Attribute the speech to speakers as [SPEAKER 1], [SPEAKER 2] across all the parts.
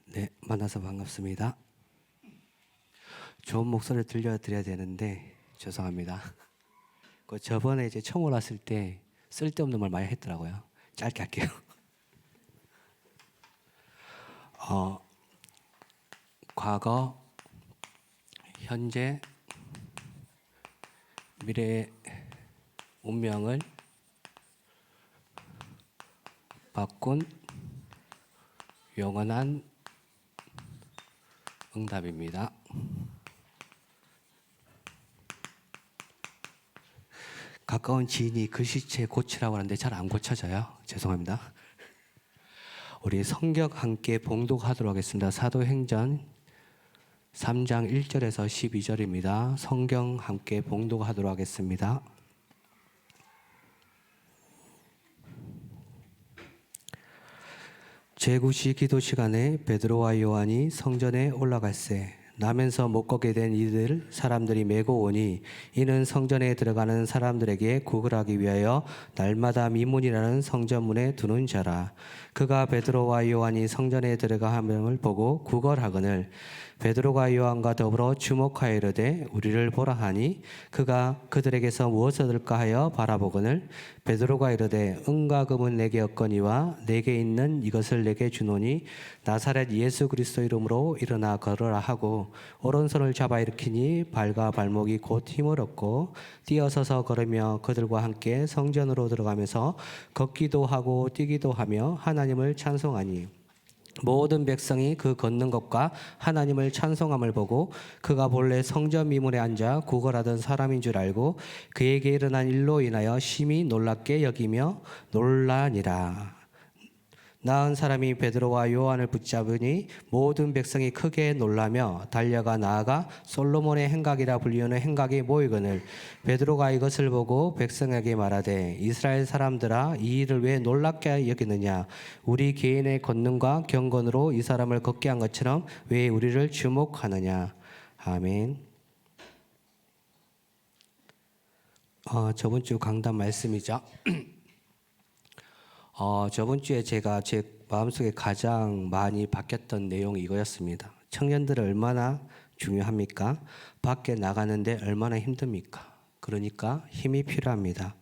[SPEAKER 1] 네, 만나서 반갑습니다. 좋은 목소리를 들려드려야 되는데 죄송합니다. 저번에 이제 처음 올랐을 때 쓸데없는 말 많이 했더라고요. 짧게 할게요. 과거, 현재, 미래의 운명을 바꾼 영원한 응답입니다. 가까운 지인이 글씨체 고치라고 하는데 잘 안 고쳐져요. 죄송합니다. 우리 성경 함께 봉독하도록 하겠습니다. 사도행전 3장 1절에서 12절입니다. 성경 함께 봉독하도록 하겠습니다. 제9시 기도 시간에 베드로와 요한이 성전에 올라갈새 나면서 못 걷게 된 이들 사람들이 메고 오니 이는 성전에 들어가는 사람들에게 구걸하기 위하여 날마다 미문이라는 성전문에 두는 자라. 그가 베드로와 요한이 성전에 들어가 함을 보고 구걸하거늘 베드로가 요한과 더불어 주목하여 이르되 우리를 보라 하니 그가 그들에게서 무엇을 얻을까 하여 바라보거늘 베드로가 이르되 은과 금은 내게 없거니와 내게 있는 이것을 내게 주노니 나사렛 예수 그리스도 이름으로 일어나 걸으라 하고 오른손을 잡아 일으키니 발과 발목이 곧 힘을 얻고 뛰어서서 걸으며 그들과 함께 성전으로 들어가면서 걷기도 하고 뛰기도 하며 하나님을 찬송하니 모든 백성이 그 걷는 것과 하나님을 찬송함을 보고 그가 본래 성전 미문에 앉아 구걸하던 사람인 줄 알고 그에게 일어난 일로 인하여 심히 놀랍게 여기며 놀라니라. 나은 사람이 베드로와 요한을 붙잡으니 모든 백성이 크게 놀라며 달려가 나아가 솔로몬의 행각이라 불리우는 행각이 모이거늘 베드로가 이것을 보고 백성에게 말하되 이스라엘 사람들아 이 일을 왜 놀랍게 여기느냐 우리 개인의 권능과 경건으로 이 사람을 걷게 한 것처럼 왜 우리를 주목하느냐. 아멘. 저번 주 강단 말씀이죠. 저번 주에 제가 제 마음속에 가장 많이 바뀌었던 내용이 이거였습니다. 청년들은 얼마나 중요합니까? 밖에 나가는데 얼마나 힘듭니까? 그러니까 힘이 필요합니다.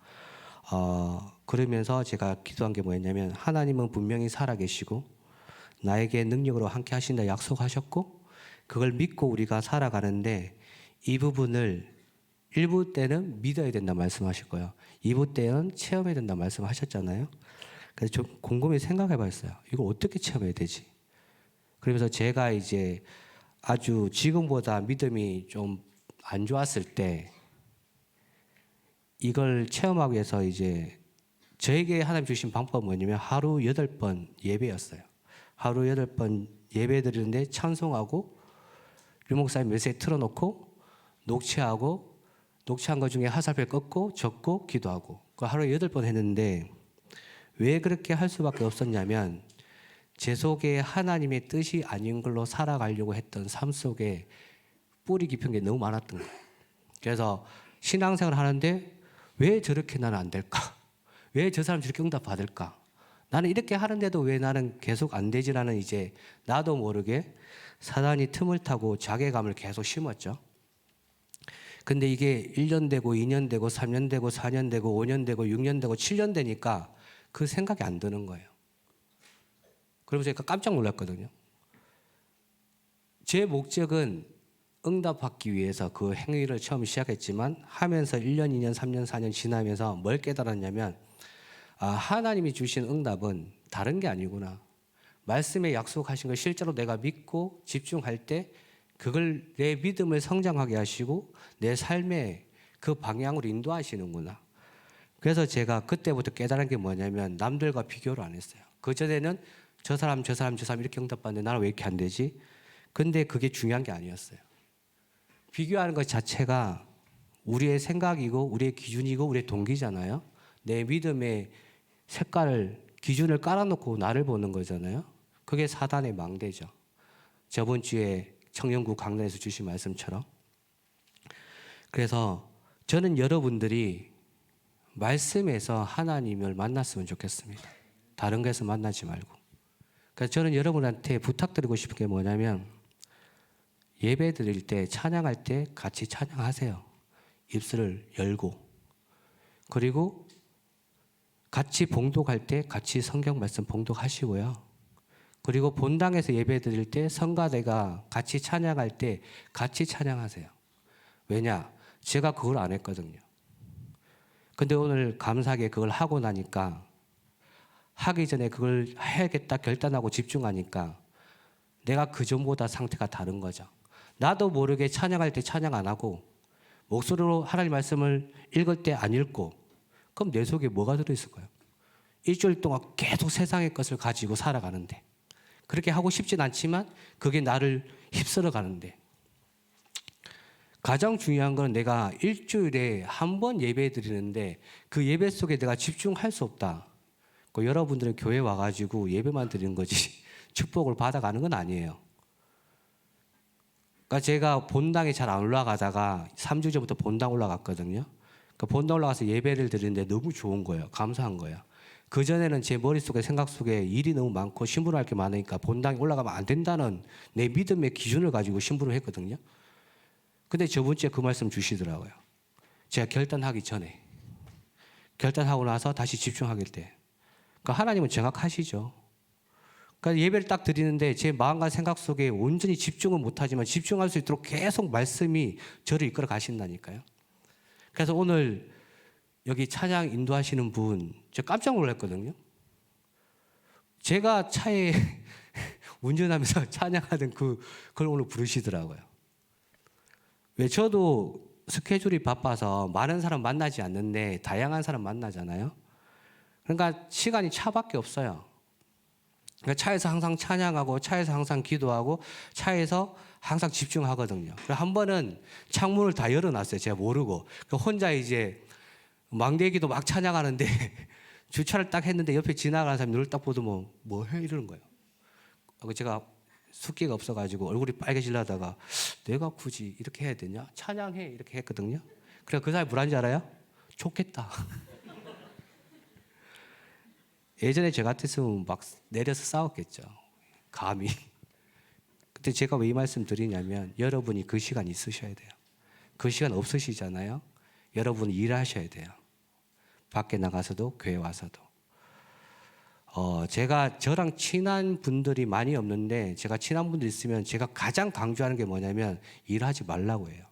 [SPEAKER 1] 그러면서 제가 기도한 게 뭐였냐면 하나님은 분명히 살아계시고 나에게 능력으로 함께 하신다 약속하셨고 그걸 믿고 우리가 살아가는데 이 부분을 1부 때는 믿어야 된다 말씀하실 거예요. 2부 때는 체험해야 된다 말씀하셨잖아요. 그래서 좀 곰곰이 생각해 봤어요. 이거 어떻게 체험해야 되지? 그러면서 제가 이제 아주 지금보다 믿음이 좀 안 좋았을 때 이걸 체험하기 위해서 이제 저에게 하나님 주신 방법은 뭐냐면 하루 8번 예배였어요. 하루 8번 예배 드리는데 찬송하고 류목사님 메시지 틀어놓고 녹취한 것 중에 화살표 꺾고 적고 기도하고 그 하루 8번 했는데 왜 그렇게 할 수밖에 없었냐면 제 속에 하나님의 뜻이 아닌 걸로 살아가려고 했던 삶 속에 뿌리 깊은 게 너무 많았던 거예요. 그래서 신앙생활을 하는데 왜 저렇게 나는 안 될까? 왜 저 사람 저렇게 응답 받을까? 나는 이렇게 하는데도 왜 나는 계속 안 되지라는 이제 나도 모르게 사단이 틈을 타고 자괴감을 계속 심었죠. 근데 이게 1년 되고 2년 되고 3년 되고 4년 되고 5년 되고 6년 되고 7년 되니까 그 생각이 안 드는 거예요. 그러면서 제가 깜짝 놀랐거든요. 제 목적은 응답받기 위해서 그 행위를 처음 시작했지만 하면서 1년, 2년, 3년, 4년 지나면서 뭘 깨달았냐면 하나님이 주신 응답은 다른 게 아니구나. 말씀에 약속하신 걸 실제로 내가 믿고 집중할 때 그걸 내 믿음을 성장하게 하시고 내 삶의 그 방향으로 인도하시는구나. 그래서 제가 그때부터 깨달은 게 뭐냐면 남들과 비교를 안 했어요. 그전에는 저 사람 이렇게 응답받는데 나는 왜 이렇게 안 되지? 근데 그게 중요한 게 아니었어요. 비교하는 것 자체가 우리의 생각이고 우리의 기준이고 우리의 동기잖아요. 내 믿음의 색깔을 기준을 깔아놓고 나를 보는 거잖아요. 그게 사단의 망대죠. 저번 주에 청년구 강단에서 주신 말씀처럼. 그래서 저는 여러분들이 말씀에서 하나님을 만났으면 좋겠습니다. 다른 곳에서 만나지 말고. 그러니까 저는 여러분한테 부탁드리고 싶은 게 뭐냐면 예배 드릴 때 찬양할 때 같이 찬양하세요. 입술을 열고. 그리고 같이 봉독할 때 같이 성경 말씀 봉독하시고요. 그리고 본당에서 예배 드릴 때 성가대가 같이 찬양할 때 같이 찬양하세요. 왜냐? 제가 그걸 안 했거든요. 근데 오늘 감사하게 그걸 하고 나니까 하기 전에 그걸 해야겠다 결단하고 집중하니까 내가 그전보다 상태가 다른 거죠. 나도 모르게 찬양할 때 찬양 안 하고 목소리로 하나님 말씀을 읽을 때 안 읽고 그럼 내 속에 뭐가 들어있을까요? 일주일 동안 계속 세상의 것을 가지고 살아가는데 그렇게 하고 싶진 않지만 그게 나를 휩쓸어 가는데 가장 중요한 건 내가 일주일에 한 번 예배 드리는데 그 예배 속에 내가 집중할 수 없다. 여러분들은 교회 와가지고 예배만 드리는 거지 축복을 받아가는 건 아니에요. 그러니까 제가 본당에 잘 안 올라가다가 3주 전부터 본당 올라갔거든요. 그러니까 본당 올라가서 예배를 드리는데 너무 좋은 거예요. 감사한 거예요. 그전에는 제 머릿속에 생각 속에 일이 너무 많고 심부름할 게 많으니까 본당에 올라가면 안 된다는 내 믿음의 기준을 가지고 심부름을 했거든요. 근데 저번 주에 그 말씀 주시더라고요. 제가 결단하기 전에. 결단하고 나서 다시 집중하길 때. 그러니까 하나님은 정확하시죠. 그러니까 예배를 딱 드리는데 제 마음과 생각 속에 온전히 집중은 못하지만 집중할 수 있도록 계속 말씀이 저를 이끌어 가신다니까요. 그래서 오늘 여기 찬양 인도하시는 분, 저 깜짝 놀랐거든요. 제가 차에 운전하면서 찬양하던 그걸 오늘 부르시더라고요. 왜 저도 스케줄이 바빠서 많은 사람 만나지 않는데 다양한 사람 만나잖아요. 그러니까 시간이 차밖에 없어요. 그러니까 차에서 항상 찬양하고 차에서 항상 기도하고 차에서 항상 집중하거든요. 한 번은 창문을 다 열어놨어요. 제가 모르고. 혼자 이제 망대기도 막 찬양하는데 주차를 딱 했는데 옆에 지나가는 사람이 눈을 딱 보도 뭐 해? 이러는 거예요. 제가 숫기가 없어가지고 얼굴이 빨개지려다가 내가 굳이 이렇게 해야 되냐? 찬양해 이렇게 했거든요. 그래서 그 사람이 뭐라는지 알아요? 좋겠다. 예전에 저 같았으면 막 내려서 싸웠겠죠. 감히. 근데 제가 왜 이 말씀 드리냐면 여러분이 그 시간 있으셔야 돼요. 그 시간 없으시잖아요. 여러분이 일하셔야 돼요. 밖에 나가서도 교회 와서도. 제가 저랑 친한 분들이 많이 없는데 제가 친한 분들 있으면 제가 가장 강조하는 게 뭐냐면 일하지 말라고 해요.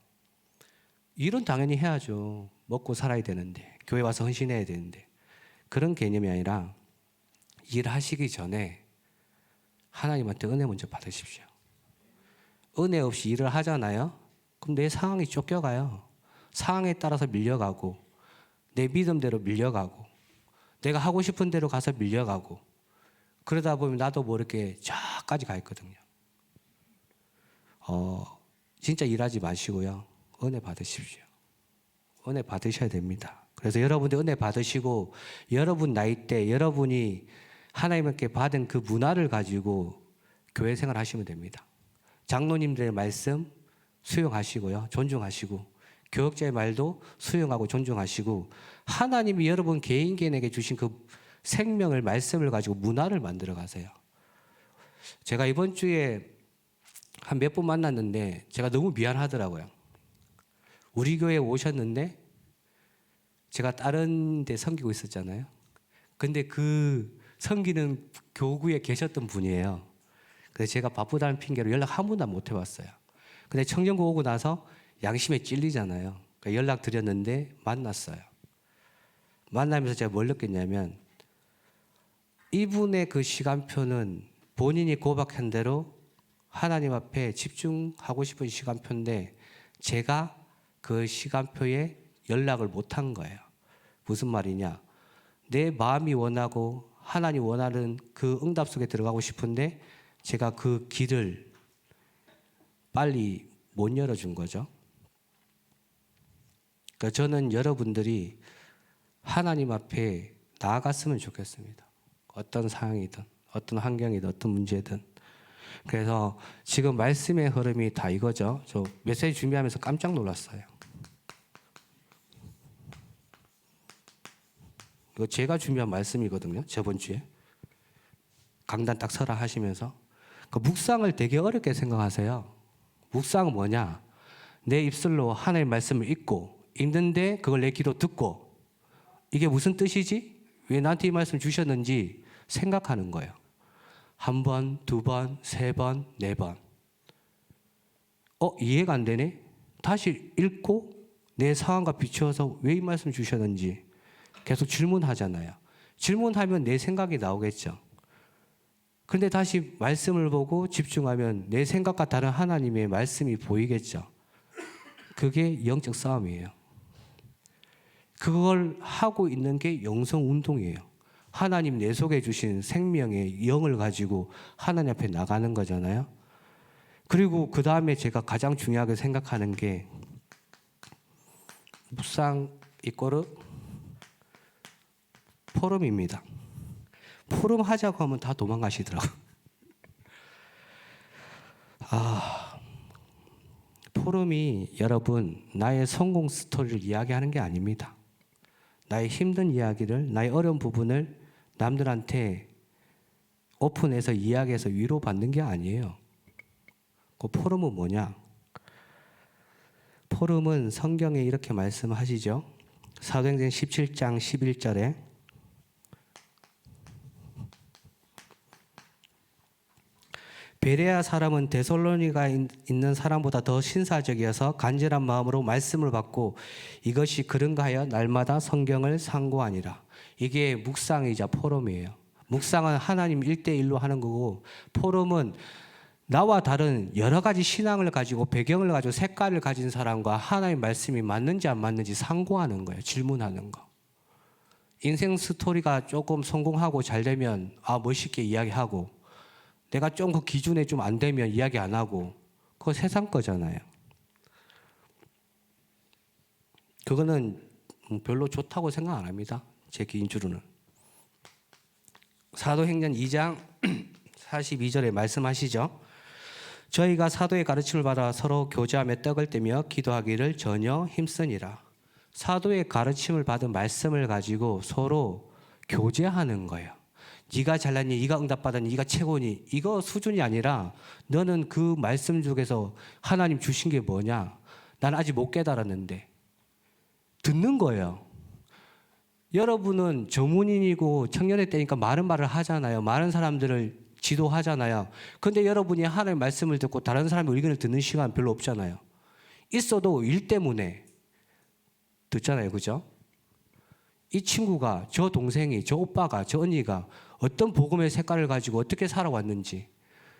[SPEAKER 1] 일은 당연히 해야죠. 먹고 살아야 되는데 교회 와서 헌신해야 되는데 그런 개념이 아니라 일하시기 전에 하나님한테 은혜 먼저 받으십시오. 은혜 없이 일을 하잖아요. 그럼 내 상황이 쫓겨가요. 상황에 따라서 밀려가고 내 믿음대로 밀려가고 내가 하고 싶은 대로 가서 밀려가고 그러다 보면 나도 모르게 저까지 가 있거든요. 진짜 일하지 마시고요. 은혜 받으십시오. 은혜 받으셔야 됩니다. 그래서 여러분들 은혜 받으시고 여러분 나이 때 여러분이 하나님께 받은 그 문화를 가지고 교회 생활 하시면 됩니다. 장로님들의 말씀 수용하시고요. 존중하시고 교역자의 말도 수용하고 존중하시고 하나님이 여러분 개인에게 주신 그 생명을 말씀을 가지고 문화를 만들어 가세요. 제가 이번 주에 한 몇 분 만났는데 제가 너무 미안하더라고요. 우리 교회에 오셨는데 제가 다른 데 섬기고 있었잖아요. 근데 그 섬기는 교구에 계셨던 분이에요. 그래서 제가 바쁘다는 핑계로 연락 한 번도 못 해봤어요. 근데 청정구 오고 나서 양심에 찔리잖아요. 그러니까 연락 드렸는데 만났어요. 만나면서 제가 뭘 느꼈냐면 이분의 그 시간표는 본인이 고박한 대로 하나님 앞에 집중하고 싶은 시간표인데 제가 그 시간표에 연락을 못한 거예요. 무슨 말이냐? 내 마음이 원하고 하나님 원하는 그 응답 속에 들어가고 싶은데 제가 그 길을 빨리 못 열어준 거죠. 그러니까 저는 여러분들이 하나님 앞에 나아갔으면 좋겠습니다. 어떤 상황이든 어떤 환경이든 어떤 문제든. 그래서 지금 말씀의 흐름이 다 이거죠. 저 메시지 준비하면서 깜짝 놀랐어요. 이거 제가 준비한 말씀이거든요. 저번 주에. 강단 딱 서라 하시면서 그 묵상을 되게 어렵게 생각하세요. 묵상은 뭐냐? 내 입술로 하나님의 말씀을 읽는데 그걸 내 귀로 듣고 이게 무슨 뜻이지? 왜 나한테 이 말씀 주셨는지 생각하는 거예요. 한 번, 두 번, 세 번, 네 번. 이해가 안 되네? 다시 읽고 내 상황과 비추어서 왜 이 말씀 주셨는지 계속 질문하잖아요. 질문하면 내 생각이 나오겠죠. 그런데 다시 말씀을 보고 집중하면 내 생각과 다른 하나님의 말씀이 보이겠죠. 그게 영적 싸움이에요. 그걸 하고 있는 게 영성 운동이에요. 하나님 내 속에 주신 생명의 영을 가지고 하나님 앞에 나가는 거잖아요. 그리고 그 다음에 제가 가장 중요하게 생각하는 게 묵상 이꼬르 포럼입니다. 포럼 하자고 하면 다 도망가시더라고요. 포럼이 여러분 나의 성공 스토리를 이야기하는 게 아닙니다. 나의 힘든 이야기를, 나의 어려운 부분을 남들한테 오픈해서 이야기해서 위로받는 게 아니에요. 그 포럼은 뭐냐? 포럼은 성경에 이렇게 말씀하시죠. 사도행전 17장 11절에 베레아 사람은 데살로니가에 있는 사람보다 더 신사적이어서 간절한 마음으로 말씀을 받고 이것이 그런가 하여 날마다 성경을 상고하니라. 이게 묵상이자 포럼이에요. 묵상은 하나님 1대1로 하는 거고 포럼은 나와 다른 여러 가지 신앙을 가지고 배경을 가지고 색깔을 가진 사람과 하나님의 말씀이 맞는지 안 맞는지 상고하는 거예요. 질문하는 거. 인생 스토리가 조금 성공하고 잘 되면 멋있게 이야기하고 내가 좀 그 기준에 좀 안 되면 이야기 안 하고 그거 세상 거잖아요. 그거는 별로 좋다고 생각 안 합니다. 제 개인주로는. 사도행전 2장 42절에 말씀하시죠. 저희가 사도의 가르침을 받아 서로 교제하며 떡을 떼며 기도하기를 전혀 힘쓰니라. 사도의 가르침을 받은 말씀을 가지고 서로 교제하는 거예요. 네가 잘났니? 네가 응답받았니? 네가 최고니? 이거 수준이 아니라 너는 그 말씀 중에서 하나님 주신 게 뭐냐? 난 아직 못 깨달았는데 듣는 거예요. 여러분은 전문인이고 청년의 때니까 많은 말을 하잖아요. 많은 사람들을 지도하잖아요. 그런데 여러분이 하나님의 말씀을 듣고 다른 사람의 의견을 듣는 시간 별로 없잖아요. 있어도 일 때문에 듣잖아요. 그죠? 이 친구가, 저 동생이, 저 오빠가, 저 언니가 어떤 복음의 색깔을 가지고 어떻게 살아왔는지,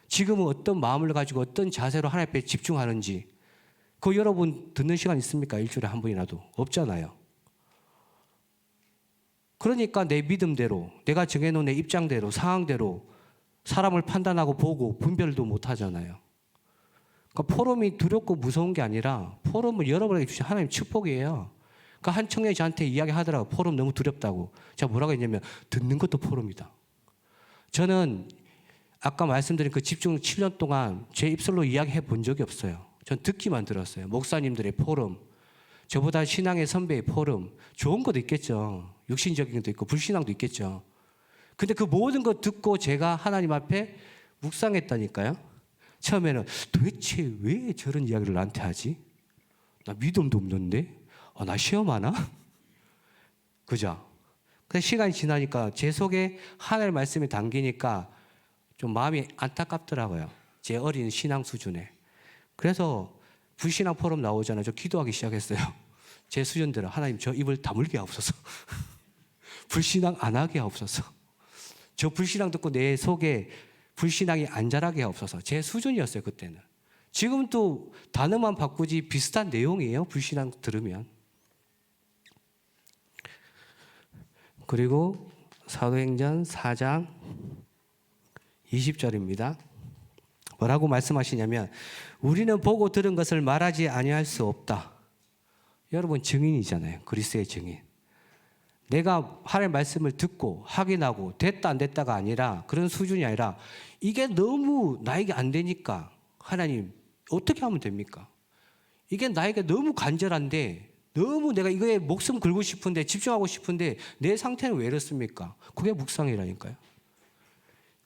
[SPEAKER 1] 지금은 어떤 마음을 가지고 어떤 자세로 하나님 앞에 집중하는지, 그거 여러분 듣는 시간 있습니까? 일주일에 한 번이라도? 없잖아요. 그러니까 내 믿음대로, 내가 정해놓은 내 입장대로, 상황대로 사람을 판단하고 보고 분별도 못 하잖아요. 그러니까 포럼이 두렵고 무서운 게 아니라 포럼은 여러분에게 주신 하나님의 축복이에요. 그러니까 한 청년이 저한테 이야기하더라고요. 포럼 너무 두렵다고. 제가 뭐라고 했냐면 듣는 것도 포럼이다. 저는 아까 말씀드린 그 집중 7년 동안 제 입술로 이야기해 본 적이 없어요. 전 듣기만 들었어요. 목사님들의 포럼, 저보다 신앙의 선배의 포럼, 좋은 것도 있겠죠. 육신적인 것도 있고 불신앙도 있겠죠. 근데 그 모든 거 듣고 제가 하나님 앞에 묵상했다니까요. 처음에는 도대체 왜 저런 이야기를 나한테 하지? 나 믿음도 없는데? 나 시험하나? 그죠? 근데 시간이 지나니까 제 속에 하나님의 말씀이 담기니까 좀 마음이 안타깝더라고요. 제 어린 신앙 수준에. 그래서 불신앙 포럼 나오잖아요. 저 기도하기 시작했어요. 제 수준대로 하나님 저 입을 다물게 하옵소서. 불신앙 안 하게 하옵소서. 저 불신앙 듣고 내 속에 불신앙이 안 자라게 하옵소서. 제 수준이었어요. 그때는. 지금 또 단어만 바꾸지 비슷한 내용이에요. 불신앙 들으면. 그리고 사도행전 4장 20절입니다. 뭐라고 말씀하시냐면 우리는 보고 들은 것을 말하지 아니할 수 없다. 여러분 증인이잖아요. 그리스도의 증인. 내가 하나님의 말씀을 듣고 확인하고 됐다 안 됐다가 아니라 그런 수준이 아니라 이게 너무 나에게 안 되니까 하나님 어떻게 하면 됩니까? 이게 나에게 너무 간절한데 너무 내가 이거에 목숨 걸고 싶은데 집중하고 싶은데 내 상태는 왜 이렇습니까? 그게 묵상이라니까요.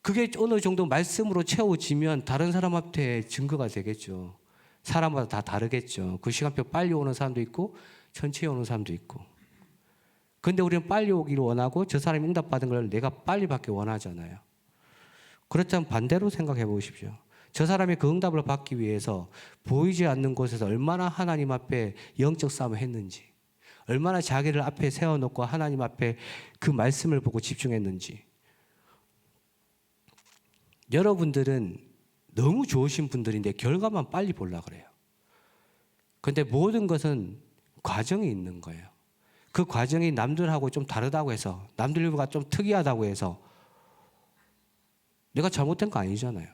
[SPEAKER 1] 그게 어느 정도 말씀으로 채워지면 다른 사람한테 증거가 되겠죠. 사람마다 다 다르겠죠. 그 시간표 빨리 오는 사람도 있고 천천히 오는 사람도 있고. 근데 우리는 빨리 오기를 원하고 저 사람이 응답받은 걸 내가 빨리 받기 원하잖아요. 그렇다면 반대로 생각해 보십시오. 저 사람이 그 응답을 받기 위해서 보이지 않는 곳에서 얼마나 하나님 앞에 영적 싸움을 했는지, 얼마나 자기를 앞에 세워놓고 하나님 앞에 그 말씀을 보고 집중했는지. 여러분들은 너무 좋으신 분들인데 결과만 빨리 보려고 그래요. 그런데 모든 것은 과정이 있는 거예요. 그 과정이 남들하고 좀 다르다고 해서, 남들과 좀 특이하다고 해서 내가 잘못된 거 아니잖아요.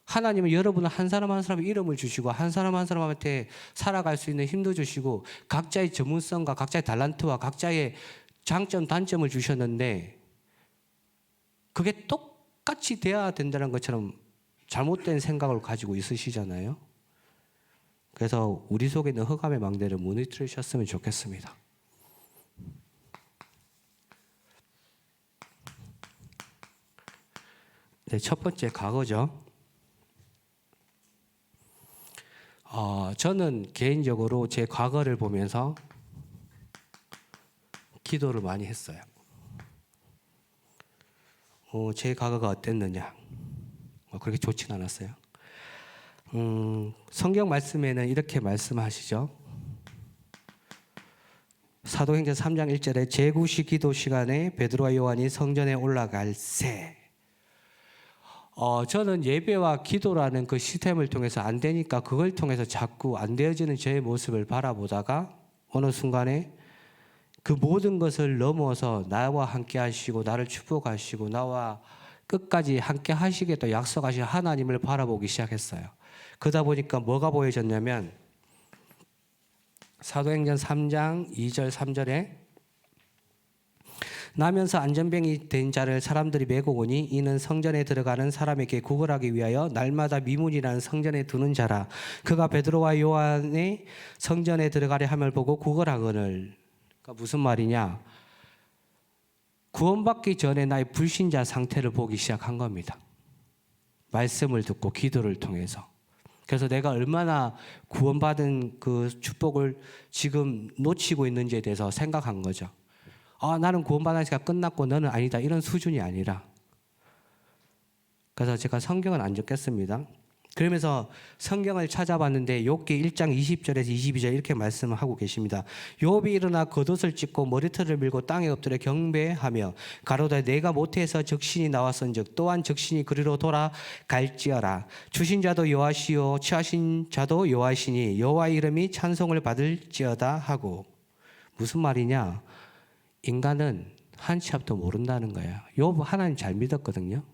[SPEAKER 1] 하나님은 여러분은 한 사람 한 사람 이름을 주시고 한 사람 한 사람한테 살아갈 수 있는 힘도 주시고 각자의 전문성과 각자의 달란트와 각자의 장점 단점을 주셨는데 그게 똑같이 돼야 된다는 것처럼 잘못된 생각을 가지고 있으시잖아요. 그래서 우리 속에 있는 흑암의 망대를 무너뜨리셨으면 좋겠습니다. 네, 첫 번째 과거죠. 저는 개인적으로 제 과거를 보면서 기도를 많이 했어요. 제 과거가 어땠느냐? 그렇게 좋진 않았어요. 성경 말씀에는 이렇게 말씀하시죠. 사도행전 3장 1절에 제9시 기도 시간에 베드로와 요한이 성전에 올라갈새. 저는 예배와 기도라는 그 시스템을 통해서 안 되니까 그걸 통해서 자꾸 안 되어지는 저의 모습을 바라보다가 어느 순간에 그 모든 것을 넘어서 나와 함께 하시고 나를 축복하시고 나와 끝까지 함께 하시겠다 약속하신 하나님을 바라보기 시작했어요. 그러다 보니까 뭐가 보여졌냐면 사도행전 3장 2절 3절에 나면서 안전병이 된 자를 사람들이 메고 오니 이는 성전에 들어가는 사람에게 구걸하기 위하여 날마다 미문이라는 성전에 두는 자라. 그가 베드로와 요한의 성전에 들어가려 함을 보고 구걸하거늘. 그러니까 무슨 말이냐? 구원받기 전에 나의 불신자 상태를 보기 시작한 겁니다. 말씀을 듣고 기도를 통해서. 그래서 내가 얼마나 구원받은 그 축복을 지금 놓치고 있는지에 대해서 생각한 거죠. 나는 구원받았으니까 끝났고 너는 아니다. 이런 수준이 아니라. 그래서 제가 성경을 안 적겠습니다. 그러면서 성경을 찾아봤는데 욥기 1장 20절에서 22절 이렇게 말씀을 하고 계십니다. 욥이 일어나 겉옷을 찢고 머리털을 밀고 땅에 엎드려 경배하며 가로되 내가 모태에서 적신이 나왔은즉 또한 적신이 그리로 돌아갈지어라. 주신 자도 여호와시요 취하신 자도 여호와시니 여호와의 이름이 찬송을 받을지어다 하고. 무슨 말이냐? 인간은 한치 앞도 모른다는 거예요. 욥 하나님 잘 믿었거든요.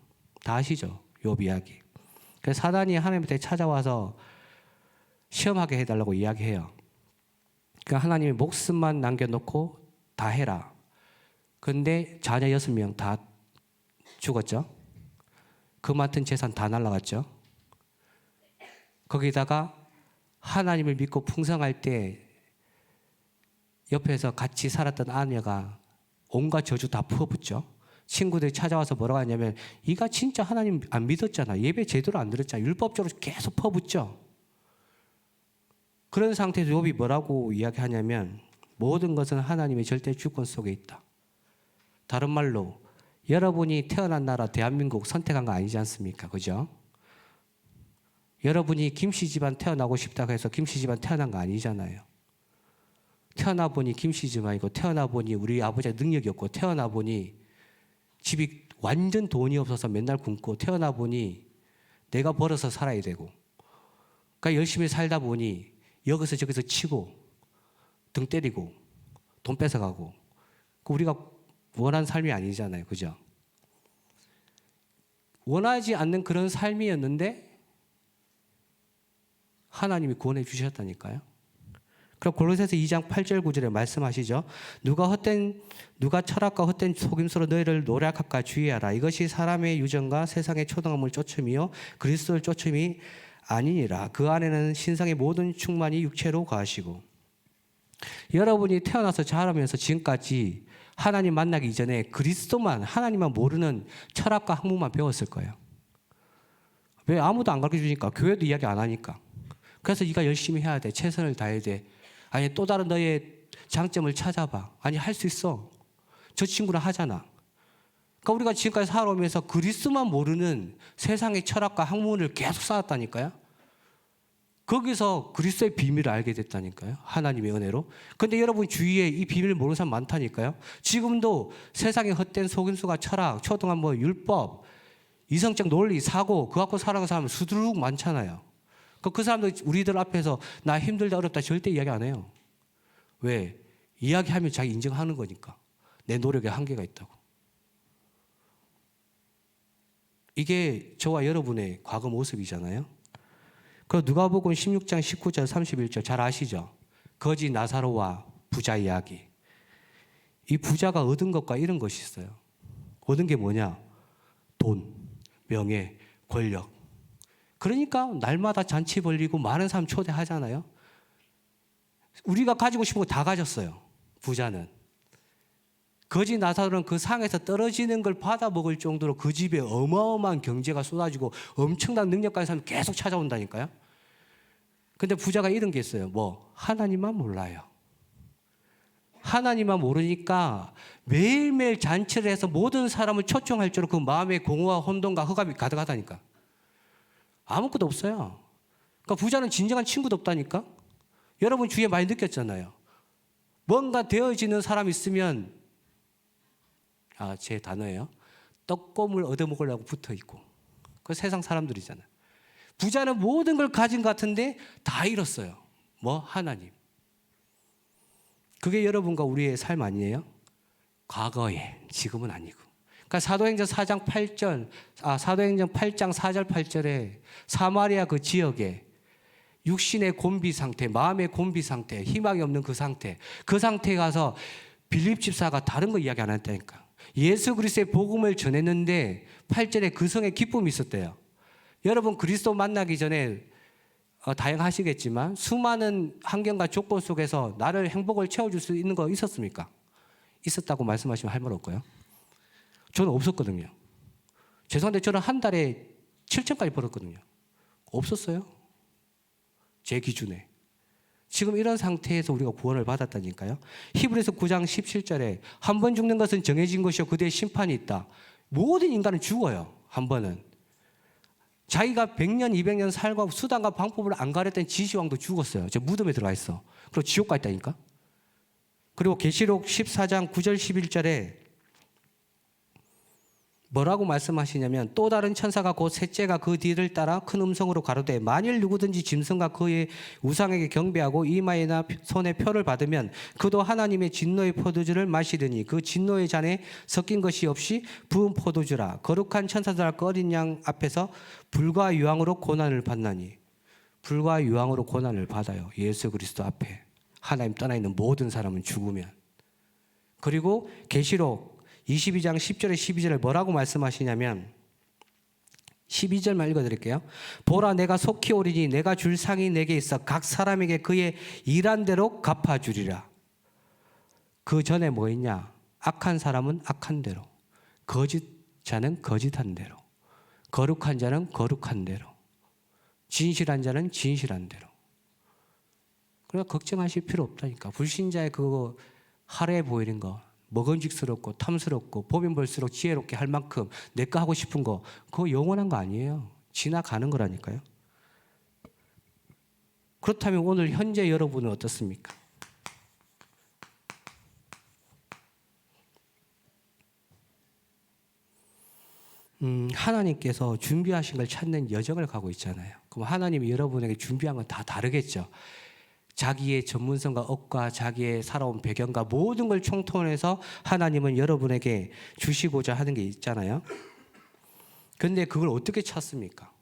[SPEAKER 1] 다 아시죠? 욥 이야기. 그래서 사단이 하나님한테 찾아와서 시험하게 해달라고 이야기해요. 그러니까 하나님이 목숨만 남겨놓고 다 해라. 그런데 자녀 6명 다 죽었죠. 그 맡은 재산 다 날라갔죠. 거기다가 하나님을 믿고 풍성할 때 옆에서 같이 살았던 아내가 온갖 저주 다 퍼붓죠. 친구들이 찾아와서 뭐라고 하냐면 이가 진짜 하나님 안 믿었잖아. 예배 제대로 안 드렸잖아. 율법적으로 계속 퍼붓죠. 그런 상태에서 욥이 뭐라고 이야기하냐면 모든 것은 하나님의 절대 주권 속에 있다. 다른 말로 여러분이 태어난 나라 대한민국 선택한 거 아니지 않습니까? 그죠? 여러분이 김씨 집안 태어나고 싶다고 해서 김씨 집안 태어난 거 아니잖아요. 태어나 보니 김씨 집안이고 태어나 보니 우리 아버지가 능력이 없고 태어나 보니 집이 완전 돈이 없어서 맨날 굶고 태어나 보니 내가 벌어서 살아야 되고 그러니까 열심히 살다 보니 여기서 저기서 치고 등 때리고 돈 뺏어가고 우리가 원하는 삶이 아니잖아요. 그죠? 원하지 않는 그런 삶이었는데 하나님이 구원해 주셨다니까요. 그럼 골로새서 2장 8절 9절에 말씀하시죠. 누가 철학과 헛된 속임수로 너희를 노략할까 주의하라. 이것이 사람의 유전과 세상의 초등함을 쫓음이요 그리스도를 쫓음이 아니니라. 그 안에는 신성의 모든 충만이 육체로 거하시고. 여러분이 태어나서 자라면서 지금까지 하나님 만나기 이전에 그리스도만, 하나님만 모르는 철학과 학문만 배웠을 거예요. 왜? 아무도 안 가르쳐주니까. 교회도 이야기 안 하니까. 그래서 네가 열심히 해야 돼. 최선을 다해야 돼. 아니 또 다른 너의 장점을 찾아봐. 아니 할 수 있어. 저 친구는 하잖아. 그러니까 우리가 지금까지 살아오면서 그리스도만 모르는 세상의 철학과 학문을 계속 쌓았다니까요. 거기서 그리스도의 비밀을 알게 됐다니까요. 하나님의 은혜로. 근데 여러분 주위에 이 비밀을 모르는 사람 많다니까요. 지금도 세상의 헛된 속임수가 철학, 초등학 뭐 율법, 이성적 논리, 사고 그거 갖고 살아가는 사람 수두룩 많잖아요. 그 사람들 우리들 앞에서 나 힘들다 어렵다 절대 이야기 안 해요. 왜? 이야기하면 자기 인정하는 거니까. 내 노력에 한계가 있다고. 이게 저와 여러분의 과거 모습이잖아요. 그 누가복음 16장 19절 31절 잘 아시죠? 거지 나사로와 부자 이야기. 이 부자가 얻은 것과 이런 것이 있어요. 얻은 게 뭐냐? 돈, 명예, 권력. 그러니까 날마다 잔치 벌리고 많은 사람 초대하잖아요. 우리가 가지고 싶은 거 다 가졌어요. 부자는. 거지 나사로는 그 상에서 떨어지는 걸 받아 먹을 정도로 그 집에 어마어마한 경제가 쏟아지고 엄청난 능력 가진 사람이 계속 찾아온다니까요. 근데 부자가 이런 게 있어요. 뭐 하나님만 몰라요. 하나님만 모르니까 매일매일 잔치를 해서 모든 사람을 초청할 줄로 그 마음의 공허와 혼돈과 흑암이 가득하다니까. 아무것도 없어요. 그러니까 부자는 진정한 친구도 없다니까. 여러분 주위에 많이 느꼈잖아요. 뭔가 되어지는 사람이 있으면 제 단어예요. 떡고물 얻어먹으려고 붙어있고. 그 세상 사람들이잖아요. 부자는 모든 걸 가진 것 같은데 다 잃었어요. 뭐? 하나님. 그게 여러분과 우리의 삶 아니에요? 과거에, 지금은 아니고. 그러니까 사도행전 4장 8절, 사도행전 8장 4절 8절에 사마리아 그 지역에 육신의 곤비 상태, 마음의 곤비 상태, 희망이 없는 그 상태에 가서 빌립 집사가 다른 거 이야기 안 했다니까. 예수 그리스도의 복음을 전했는데 8절에 그 성에 기쁨이 있었대요. 여러분 그리스도 만나기 전에 다양하시겠지만 수많은 환경과 조건 속에서 나를 행복을 채워줄 수 있는 거 있었습니까? 있었다고 말씀하시면 할 말 없고요. 저는 없었거든요. 죄송한데 저는 한 달에 7천까지 벌었거든요. 없었어요. 제 기준에. 지금 이런 상태에서 우리가 구원을 받았다니까요. 히브리서 9장 17절에 한 번 죽는 것은 정해진 것이요 그대의 심판이 있다. 모든 인간은 죽어요. 한 번은. 자기가 100년 200년 살고 수단과 방법을 안 가렸던 지시왕도 죽었어요. 저 무덤에 들어가 있어. 그리고 지옥 가 있다니까. 그리고 계시록 14장 9절 11절에 뭐라고 말씀하시냐면 또 다른 천사가 곧 셋째가 그 뒤를 따라 큰 음성으로 가로되 만일 누구든지 짐승과 그의 우상에게 경배하고 이마에나 손에 표를 받으면 그도 하나님의 진노의 포도주를 마시더니 그 진노의 잔에 섞인 것이 없이 부은 포도주라. 거룩한 천사들과 어린 양 앞에서 불과 유황으로 고난을 받나니. 불과 유황으로 고난을 받아요. 예수 그리스도 앞에. 하나님 떠나 있는 모든 사람은 죽으면. 그리고 계시록 22장 10절에 12절에 뭐라고 말씀하시냐면 12절만 읽어드릴게요. 보라 내가 속히 오리니 내가 줄 상이 내게 있어 각 사람에게 그의 일한 대로 갚아주리라. 그 전에 뭐 있냐? 악한 사람은 악한 대로, 거짓 자는 거짓한 대로, 거룩한 자는 거룩한 대로, 진실한 자는 진실한 대로. 그러니까 걱정하실 필요 없다니까. 불신자의 그거 하루에 보이는 거 먹음직스럽고 탐스럽고 보면 볼수록 지혜롭게 할 만큼 내거 하고 싶은 거 그거 영원한 거 아니에요. 지나가는 거라니까요. 그렇다면 오늘 현재 여러분은 어떻습니까? 하나님께서 준비하신 걸 찾는 여정을 가고 있잖아요. 그럼 하나님이 여러분에게 준비한 건 다 다르겠죠. 자기의 전문성과 업과 자기의 살아온 배경과 모든 걸 총통해서 하나님은 여러분에게 주시고자 하는 게 있잖아요. 그런데 그걸 어떻게 찾습니까?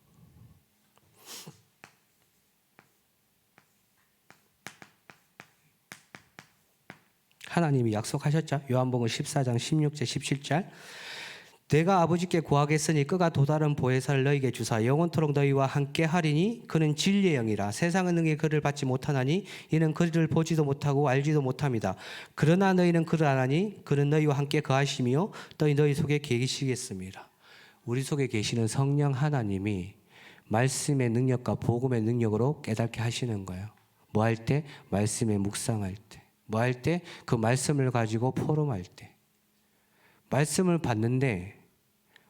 [SPEAKER 1] 하나님이 약속하셨죠. 요한복음 14장 16절 17절 내가 아버지께 구하겠으니 그가 또 다른 보혜사를 너희에게 주사 영원토록 너희와 함께 하리니 그는 진리의 영이라. 세상은 능히 그를 받지 못하나니 이는 그를 보지도 못하고 알지도 못합니다. 그러나 너희는 그를 아나니 그는 너희와 함께 거하시며 또 너희 속에 계시겠습니다. 우리 속에 계시는 성령 하나님이 말씀의 능력과 복음의 능력으로 깨닫게 하시는 거예요. 뭐 할 때? 말씀에 묵상할 때. 뭐 할 때? 그 말씀을 가지고 포럼할 때. 말씀을 받는데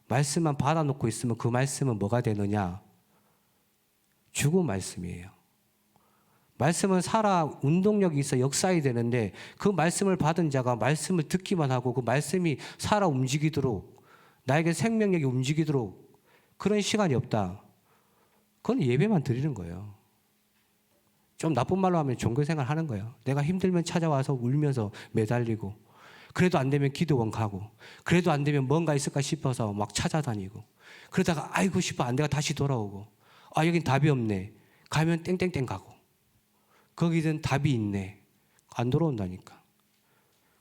[SPEAKER 1] 말씀만 받아놓고 있으면 그 말씀은 뭐가 되느냐? 죽은 말씀이에요. 말씀은 살아 운동력이 있어 역사해야 되는데 그 말씀을 받은 자가 말씀을 듣기만 하고 그 말씀이 살아 움직이도록 나에게 생명력이 움직이도록 그런 시간이 없다. 그건 예배만 드리는 거예요. 좀 나쁜 말로 하면 종교생활 하는 거예요. 내가 힘들면 찾아와서 울면서 매달리고 그래도 안 되면 기도원 가고 그래도 안 되면 뭔가 있을까 싶어서 막 찾아다니고 그러다가 아이고 싶어 안 돼가 다시 돌아오고 아 여긴 답이 없네. 가면 땡땡땡 가고 거기든 답이 있네. 안 돌아온다니까.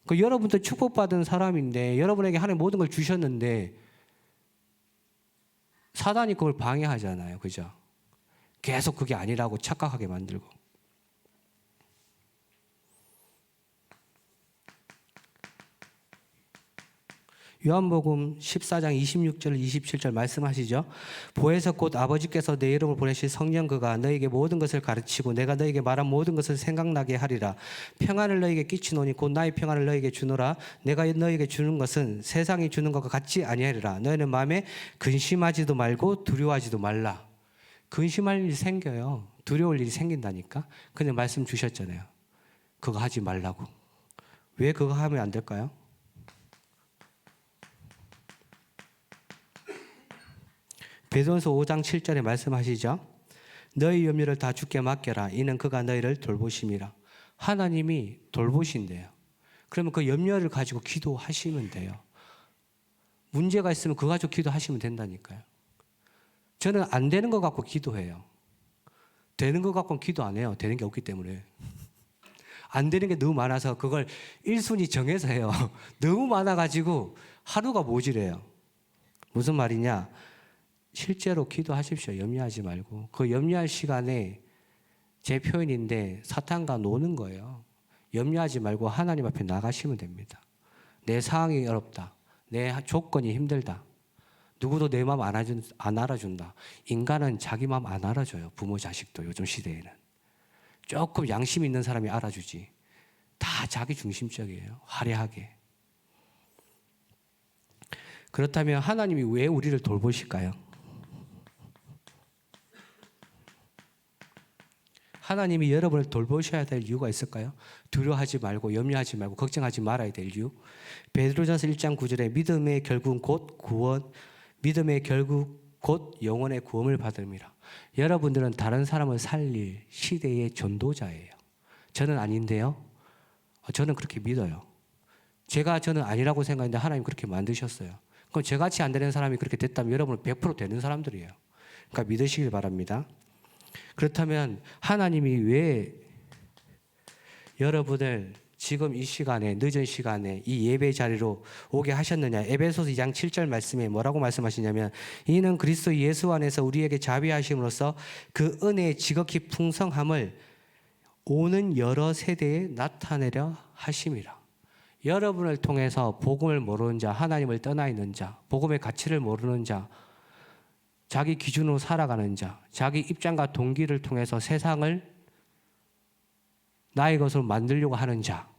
[SPEAKER 1] 그 여러분도 축복받은 사람인데 여러분에게 하나님 모든 걸 주셨는데 사단이 그걸 방해하잖아요. 그죠? 계속 그게 아니라고 착각하게 만들고. 요한복음 14장 26절 27절 말씀하시죠. 보혜사 곧 아버지께서 내 이름을 보내실 성령 그가 너에게 모든 것을 가르치고 내가 너에게 말한 모든 것을 생각나게 하리라. 평안을 너에게 끼치노니 곧 나의 평안을 너에게 주노라. 내가 너에게 주는 것은 세상이 주는 것과 같지 아니하리라. 너희는 마음에 근심하지도 말고 두려워하지도 말라. 근심할 일이 생겨요. 두려울 일이 생긴다니까. 근데 말씀 주셨잖아요. 그거 하지 말라고. 왜 그거 하면 안 될까요? 베드로전서 5장 7절에 말씀하시죠. 너희 염려를 다 주께 맡겨라. 이는 그가 너희를 돌보심이라. 하나님이 돌보신대요. 그러면 그 염려를 가지고 기도하시면 돼요. 문제가 있으면 그거 가지고 기도하시면 된다니까요. 저는 안 되는 것 갖고 기도해요. 되는 것 갖고는 기도 안 해요. 되는 게 없기 때문에. 안 되는 게 너무 많아서 그걸 1순위 정해서 해요. 너무 많아가지고 하루가 모질해요. 무슨 말이냐? 실제로 기도하십시오. 염려하지 말고. 그 염려할 시간에 제 표현인데 사탄과 노는 거예요. 염려하지 말고 하나님 앞에 나가시면 됩니다. 내 상황이 어렵다. 내 조건이 힘들다. 누구도 내 마음 안 알아준다. 인간은 자기 마음 안 알아줘요. 부모 자식도 요즘 시대에는. 조금 양심 있는 사람이 알아주지. 다 자기 중심적이에요. 화려하게. 그렇다면 하나님이 왜 우리를 돌보실까요? 하나님이 여러분을 돌보셔야 될 이유가 있을까요? 두려워하지 말고 염려하지 말고 걱정하지 말아야 될 이유. 베드로전서 1장 9절에 믿음의 결국은 곧 구원, 믿음의 결국 곧 영혼의 구원을 받음이라. 여러분들은 다른 사람을 살릴 시대의 전도자예요. 저는 아닌데요. 저는 그렇게 믿어요. 저는 아니라고 생각했는데 하나님 그렇게 만드셨어요. 그럼 저같이 안 되는 사람이 그렇게 됐다면 여러분은 100% 되는 사람들이에요. 그러니까 믿으시길 바랍니다. 그렇다면 하나님이 왜 여러분을 지금 이 시간에 늦은 시간에 이 예배 자리로 오게 하셨느냐? 에베소서 2장 7절 말씀에 뭐라고 말씀하시냐면 이는 그리스도 예수 안에서 우리에게 자비하심으로써 그 은혜의 지극히 풍성함을 오는 여러 세대에 나타내려 하심이라. 여러분을 통해서 복음을 모르는 자, 하나님을 떠나 있는 자, 복음의 가치를 모르는 자, 자기 기준으로 살아가는 자, 자기 입장과 동기를 통해서 세상을 나의 것으로 만들려고 하는 자,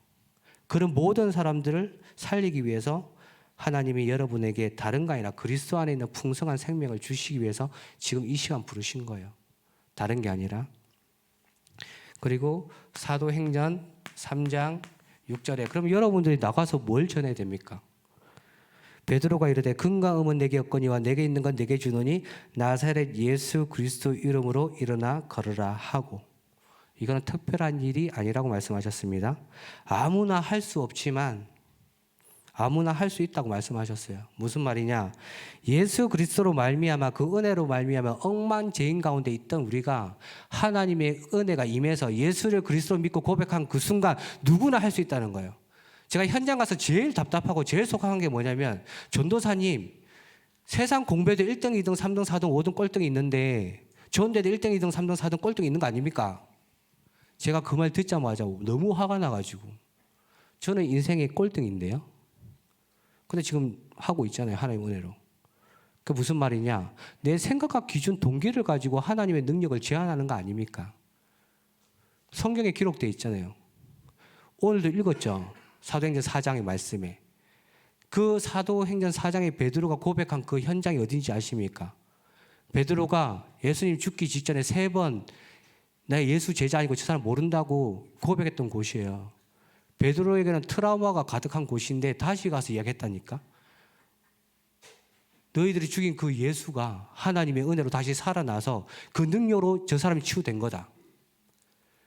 [SPEAKER 1] 그런 모든 사람들을 살리기 위해서 하나님이 여러분에게 다른 게 아니라 그리스도 안에 있는 풍성한 생명을 주시기 위해서 지금 이 시간 부르신 거예요. 다른 게 아니라. 그리고 사도행전 3장 6절에 그럼 여러분들이 나가서 뭘 전해야 됩니까? 베드로가 이르되 금과 음은 내게 없거니와 내게 있는 건 내게 주노니 나사렛 예수 그리스도 이름으로 일어나 걸으라 하고. 이거는 특별한 일이 아니라고 말씀하셨습니다. 아무나 할 수 없지만 아무나 할 수 있다고 말씀하셨어요. 무슨 말이냐? 예수 그리스도로 말미암아 그 은혜로 말미암아 억만죄인 가운데 있던 우리가 하나님의 은혜가 임해서 예수를 그리스도로 믿고 고백한 그 순간 누구나 할 수 있다는 거예요. 제가 현장 가서 제일 답답하고 제일 속상한 게 뭐냐면 전도사님 세상 공부에도 1등, 2등, 3등, 4등, 5등 꼴등이 있는데 전대도 1등, 2등, 3등, 4등 꼴등이 있는 거 아닙니까? 제가 그 말 듣자마자 너무 화가 나가지고 저는 인생의 꼴등인데요. 근데 지금 하고 있잖아요. 하나님의 은혜로. 그 무슨 말이냐? 내 생각과 기준, 동기를 가지고 하나님의 능력을 제한하는 거 아닙니까? 성경에 기록되어 있잖아요. 오늘도 읽었죠. 사도행전 4장의 말씀에. 그 사도행전 4장에 베드로가 고백한 그 현장이 어딘지 아십니까? 베드로가 예수님 죽기 직전에 3번 나 예수 제자 아니고 저 사람 모른다고 고백했던 곳이에요. 베드로에게는 트라우마가 가득한 곳인데 다시 가서 이야기했다니까. 너희들이 죽인 그 예수가 하나님의 은혜로 다시 살아나서 그 능력으로 저 사람이 치유된 거다.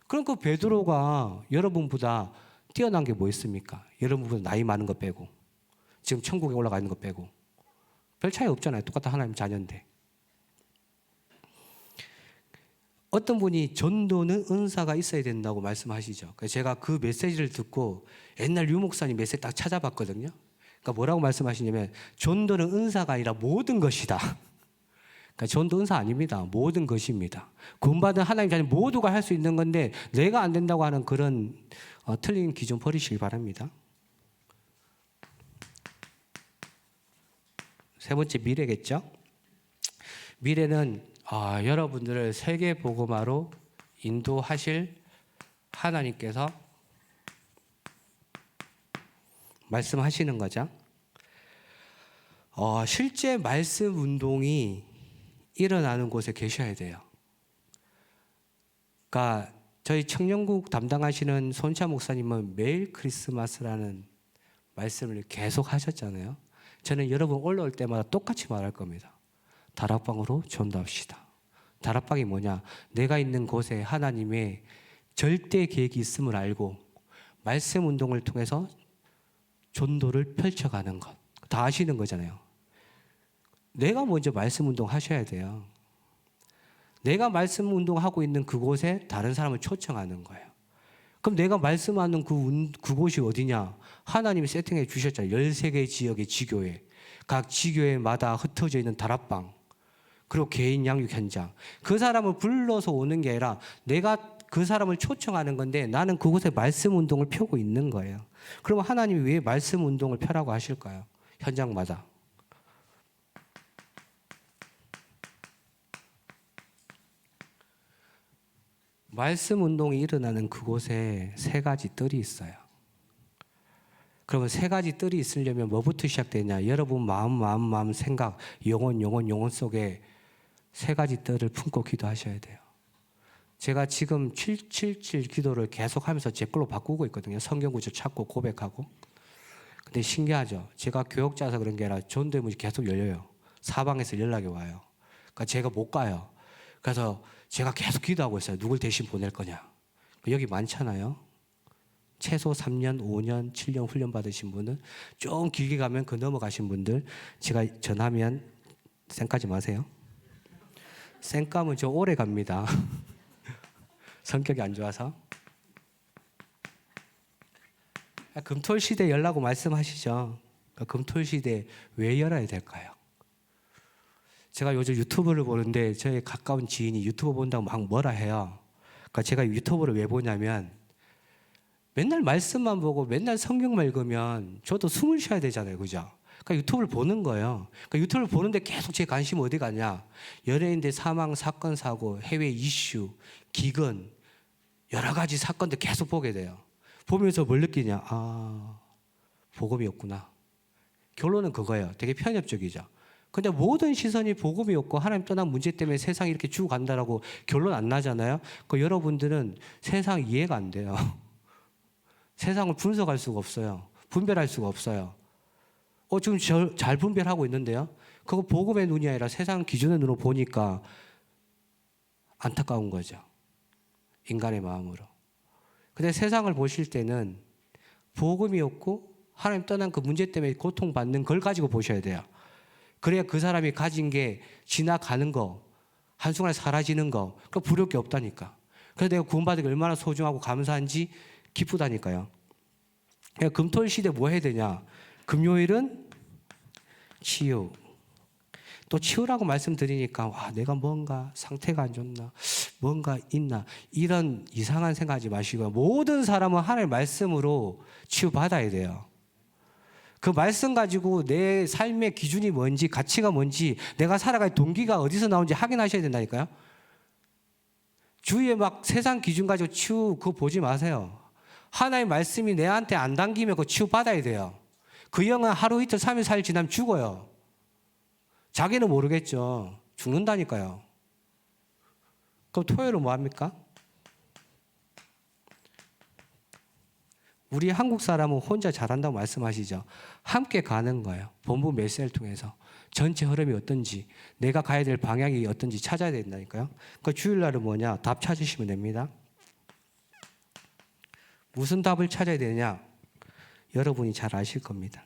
[SPEAKER 1] 그럼 그 베드로가 여러분보다 뛰어난 게 뭐 있습니까? 여러분보다 나이 많은 거 빼고 지금 천국에 올라가 있는 거 빼고 별 차이 없잖아요. 똑같은 하나님 자녀인데. 어떤 분이 전도는 은사가 있어야 된다고 말씀하시죠. 그래서 제가 그 메시지를 듣고 옛날 류 목사님 메시지 딱 찾아봤거든요. 그러니까 뭐라고 말씀하시냐면 전도는 은사가 아니라 모든 것이다. 그러니까 전도 은사 아닙니다. 모든 것입니다. 구원받은 하나님 자녀 모두가 할 수 있는 건데 내가 안 된다고 하는 그런 틀린 기준 버리시기 바랍니다. 세 번째 미래겠죠. 미래는 여러분들을 세계 복음화로 인도하실 하나님께서 말씀하시는 거죠. 실제 말씀 운동이 일어나는 곳에 계셔야 돼요. 그러니까 저희 청년국 담당하시는 손차 목사님은 매일 크리스마스라는 말씀을 계속 하셨잖아요. 저는 여러분 올라올 때마다 똑같이 말할 겁니다. 다락방으로 전도합시다. 다락방이 뭐냐? 내가 있는 곳에 하나님의 절대 계획이 있음을 알고 말씀 운동을 통해서 전도를 펼쳐가는 것. 다 아시는 거잖아요. 내가 먼저 말씀 운동 하셔야 돼요. 내가 말씀 운동하고 있는 그곳에 다른 사람을 초청하는 거예요. 그럼 내가 말씀하는 그곳이 어디냐? 하나님이 세팅해 주셨잖아요. 13개 지역의 지교회. 각 지교회마다 흩어져 있는 다락방. 그리고 개인 양육 현장. 그 사람을 불러서 오는 게 아니라 내가 그 사람을 초청하는 건데 나는 그곳에 말씀 운동을 펴고 있는 거예요. 그러면 하나님이 왜 말씀 운동을 펴라고 하실까요? 현장마다. 말씀 운동이 일어나는 그곳에 3가지 뜰이 있어요. 그러면 3가지 뜰이 있으려면 뭐부터 시작되냐? 여러분 마음, 생각, 영혼 속에 3가지 뜰을 품고 기도하셔야 돼요. 제가 지금 777 기도를 계속 하면서 제 걸로 바꾸고 있거든요. 성경 구절 찾고 고백하고. 근데 신기하죠. 제가 교역자라서 그런 게 아니라 전도의 문이 계속 열려요. 사방에서 연락이 와요. 그러니까 제가 못 가요. 그래서 제가 계속 기도하고 있어요. 누굴 대신 보낼 거냐. 여기 많잖아요. 최소 3년, 5년, 7년 훈련 받으신 분은 좀 길게 가면 그 넘어가신 분들 제가 전하면 쌩까지 마세요. 쌩까면 저 오래 갑니다. 성격이 안 좋아서. 금토일 시대 열라고 말씀하시죠. 금토일 시대 왜 열어야 될까요? 제가 요즘 유튜브를 보는데 저희 가까운 지인이 유튜브 본다고 막 뭐라 해요. 그러니까 제가 유튜브를 왜 보냐면 맨날 말씀만 보고 맨날 성경만 읽으면 저도 숨을 쉬어야 되잖아요. 그죠? 그러니까 유튜브를 보는 거예요. 그러니까 유튜브를 보는데 계속 제 관심이 어디 가냐. 연예인들 사망, 사건, 사고, 해외 이슈, 기근 여러 가지 사건들 계속 보게 돼요. 보면서 뭘 느끼냐. 복음이 없구나. 결론은 그거예요. 되게 편협적이죠. 근데 모든 시선이 복음이 없고 하나님 떠난 문제 때문에 세상이 이렇게 죽어간다라고 결론 안 나잖아요. 그 여러분들은 세상 이해가 안 돼요. 세상을 분석할 수가 없어요. 분별할 수가 없어요. 지금 잘 분별하고 있는데요. 그거 복음의 눈이 아니라 세상 기준의 눈으로 보니까 안타까운 거죠. 인간의 마음으로. 근데 세상을 보실 때는 복음이 없고 하나님 떠난 그 문제 때문에 고통받는 걸 가지고 보셔야 돼요. 그래야 그 사람이 가진 게 지나가는 거, 한순간에 사라지는 거, 그 부러울 게 없다니까. 그래서 내가 구원받은 게 얼마나 소중하고 감사한지 기쁘다니까요. 그러니까 금토일 시대 뭐 해야 되냐? 금요일은 치유, 또 치우라고 말씀드리니까 와, 내가 뭔가 상태가 안 좋나, 뭔가 있나, 이런 이상한 생각하지 마시고요. 모든 사람은 하나님의 말씀으로 치유받아야 돼요. 그 말씀 가지고 내 삶의 기준이 뭔지, 가치가 뭔지, 내가 살아갈 동기가 어디서 나오는지 확인하셔야 된다니까요. 주위에 막 세상 기준 가지고 치유 그거 보지 마세요. 하나님의 말씀이 내한테 안 당기면 그거 치유받아야 돼요. 그 영은 하루 이틀 3일 4일 지나면 죽어요. 자기는 모르겠죠. 죽는다니까요. 그럼 토요일은 뭐 합니까? 우리 한국 사람은 혼자 잘한다고 말씀하시죠. 함께 가는 거예요. 본부 메시지를 통해서. 전체 흐름이 어떤지, 내가 가야 될 방향이 어떤지 찾아야 된다니까요. 그 주일날은 뭐냐? 답 찾으시면 됩니다. 무슨 답을 찾아야 되느냐? 여러분이 잘 아실 겁니다.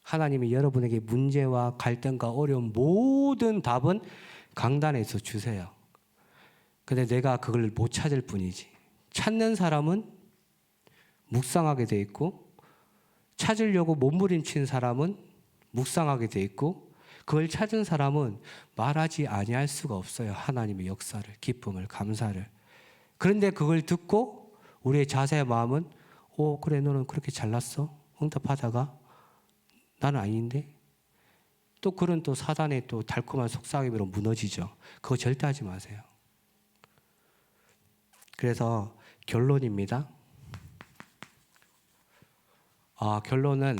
[SPEAKER 1] 하나님이 여러분에게 문제와 갈등과 어려운 모든 답은 강단에서 주세요. 근데 내가 그걸 못 찾을 뿐이지. 찾는 사람은 묵상하게 돼 있고, 찾으려고 몸부림친 사람은 묵상하게 돼 있고, 그걸 찾은 사람은 말하지 아니할 수가 없어요. 하나님의 역사를, 기쁨을, 감사를. 그런데 그걸 듣고 우리의 자세의 마음은 그래 너는 그렇게 잘났어? 응답하다가 나는 아닌데? 또 그런 또 사단의 또 달콤한 속삭임으로 무너지죠. 그거 절대 하지 마세요. 그래서 결론입니다. 결론은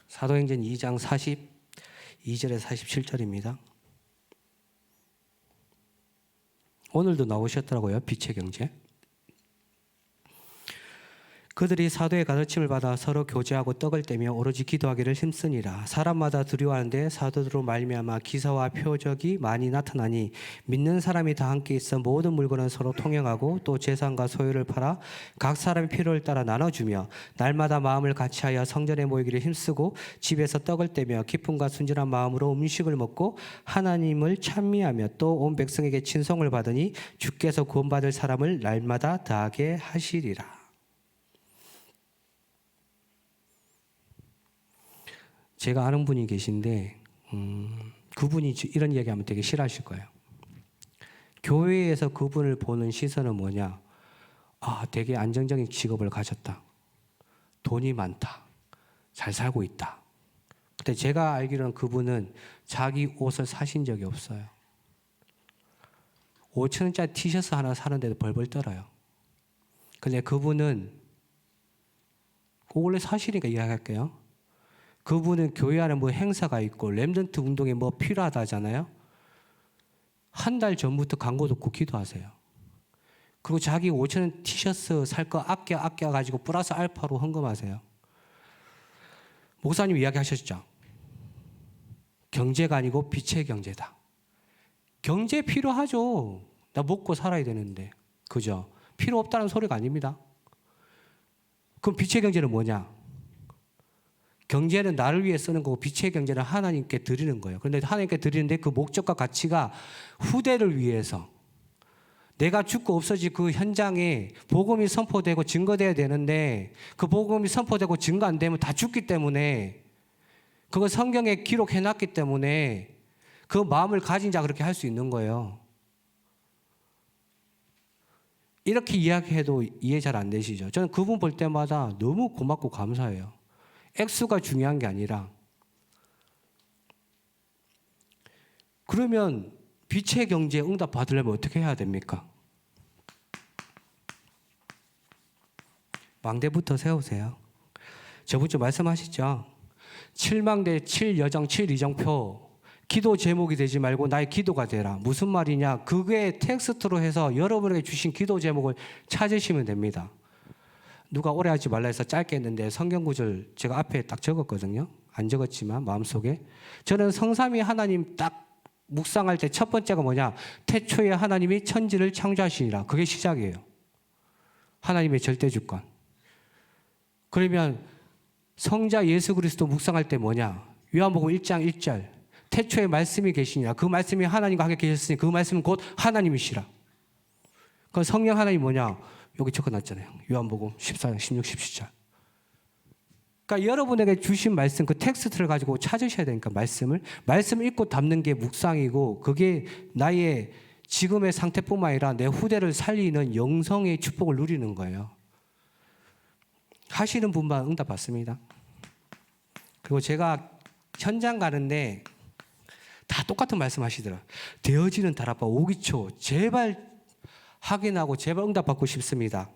[SPEAKER 1] 사도행전 2장 42절에서 47절입니다. 오늘도 나오셨더라고요. 빛의 경제. 그들이 사도의 가르침을 받아 서로 교제하고 떡을 떼며 오로지 기도하기를 힘쓰니라. 사람마다 두려워하는데 사도들로 말미암아 기사와 표적이 많이 나타나니 믿는 사람이 다 함께 있어 모든 물건은 서로 통용하고 또 재산과 소유를 팔아 각 사람의 필요를 따라 나눠주며 날마다 마음을 같이하여 성전에 모이기를 힘쓰고 집에서 떡을 떼며 기쁨과 순전한 마음으로 음식을 먹고 하나님을 찬미하며 또 온 백성에게 친송을 받으니 주께서 구원받을 사람을 날마다 더하게 하시리라. 제가 아는 분이 계신데 그분이 이런 이야기하면 되게 싫어하실 거예요. 교회에서 그분을 보는 시선은 뭐냐? 되게 안정적인 직업을 가졌다. 돈이 많다. 잘 살고 있다. 근데 제가 알기로는 그분은 자기 옷을 사신 적이 없어요. 5,000원짜리 티셔츠 하나 사는데도 벌벌 떨어요. 근데 그분은 원래 사실이니까 이야기할게요. 그분은 교회 안에 뭐 행사가 있고 렘넌트 운동에 뭐 필요하다 하잖아요. 한 달 전부터 광고 듣고 기도하세요. 그리고 자기 5,000원 티셔츠 살 거 아껴가지고 플러스 알파로 헌금하세요. 목사님 이야기하셨죠. 경제가 아니고 빛의 경제다. 경제 필요하죠. 나 먹고 살아야 되는데. 그죠? 필요 없다는 소리가 아닙니다. 그럼 빛의 경제는 뭐냐? 경제는 나를 위해 쓰는 거고 빛의 경제는 하나님께 드리는 거예요. 그런데 하나님께 드리는데 그 목적과 가치가 후대를 위해서 내가 죽고 없어질 그 현장에 복음이 선포되고 증거되어야 되는데 그 복음이 선포되고 증거 안 되면 다 죽기 때문에 그거 성경에 기록해놨기 때문에 그 마음을 가진 자 그렇게 할 수 있는 거예요. 이렇게 이야기해도 이해 잘 안 되시죠? 저는 그분 볼 때마다 너무 고맙고 감사해요. 액수가 중요한 게 아니라. 그러면 빛의 경제에 응답 받으려면 어떻게 해야 됩니까? 망대부터 세우세요. 저번 주 말씀하시죠? 7망대 7여정 7이정표 기도 제목이 되지 말고 나의 기도가 되라. 무슨 말이냐? 그게 텍스트로 해서 여러분에게 주신 기도 제목을 찾으시면 됩니다. 누가 오래 하지 말라 해서 짧게 했는데 성경 구절 제가 앞에 딱 적었거든요. 안 적었지만 마음속에. 저는 성삼위 하나님 딱 묵상할 때 첫 번째가 뭐냐? 태초에 하나님이 천지를 창조하시니라. 그게 시작이에요. 하나님의 절대주권. 그러면 성자 예수 그리스도 묵상할 때 뭐냐? 요한복음 1장 1절. 태초에 말씀이 계시니라. 그 말씀이 하나님과 함께 계셨으니 그 말씀은 곧 하나님이시라. 그 성령 하나님 뭐냐? 여기 적어놨잖아요. 요한복음 14장 16, 17절. 그러니까 여러분에게 주신 말씀, 그 텍스트를 가지고 찾으셔야 되니까 말씀을 읽고 담는 게 묵상이고, 그게 나의 지금의 상태뿐만 아니라 내 후대를 살리는 영성의 축복을 누리는 거예요. 하시는 분만 응답 받습니다. 그리고 제가 현장 가는데 다 똑같은 말씀 하시더라고요. 되어지는 다락방 오기초 제발 확인하고 제발 응답 받고 싶습니다.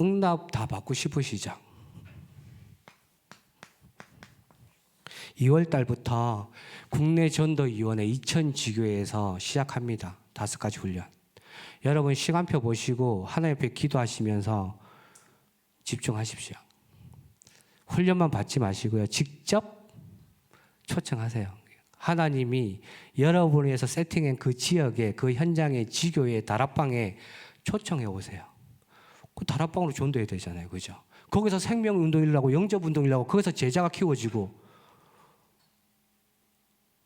[SPEAKER 1] 응답 다 받고 싶으시죠? 2월 달부터 국내 전도위원회 2000지교회에서 시작합니다. 5가지 훈련. 여러분 시간표 보시고 하나님 앞에 기도하시면서 집중하십시오. 훈련만 받지 마시고요. 직접 초청하세요. 하나님이 여러분을 위해서 세팅한 그 지역에, 그 현장에, 지교회, 다락방에 초청해 오세요. 그 다락방으로 전도해야 되잖아요. 그죠? 거기서 생명운동이라고, 영접운동이라고, 거기서 제자가 키워지고,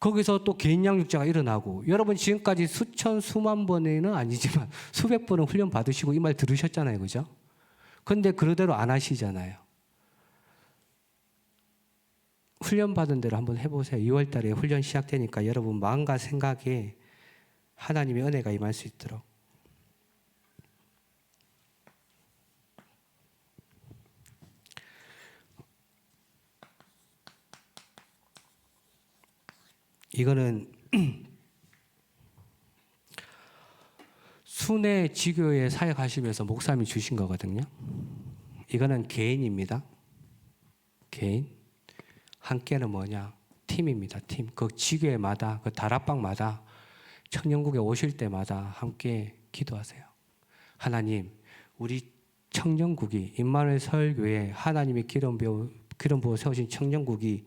[SPEAKER 1] 거기서 또 개인 양육자가 일어나고, 여러분 지금까지 수천, 수만 번에는 아니지만 수백 번은 훈련 받으시고 이 말 들으셨잖아요. 그죠? 근데 그대로 안 하시잖아요. 훈련 받은 대로 한번 해보세요. 2월 달에 훈련 시작되니까 여러분 마음과 생각에 하나님의 은혜가 임할 수 있도록. 이거는 순회 지교에 사역하시면서 목사님이 주신 거거든요. 이거는 개인입니다. 개인. 함께는 뭐냐? 팀입니다. 팀. 그 지교회마다, 그 다락방마다, 청년국에 오실 때마다 함께 기도하세요. 하나님, 우리 청년국이, 임마누엘 설교회 하나님의 기름 부어 세우신 청년국이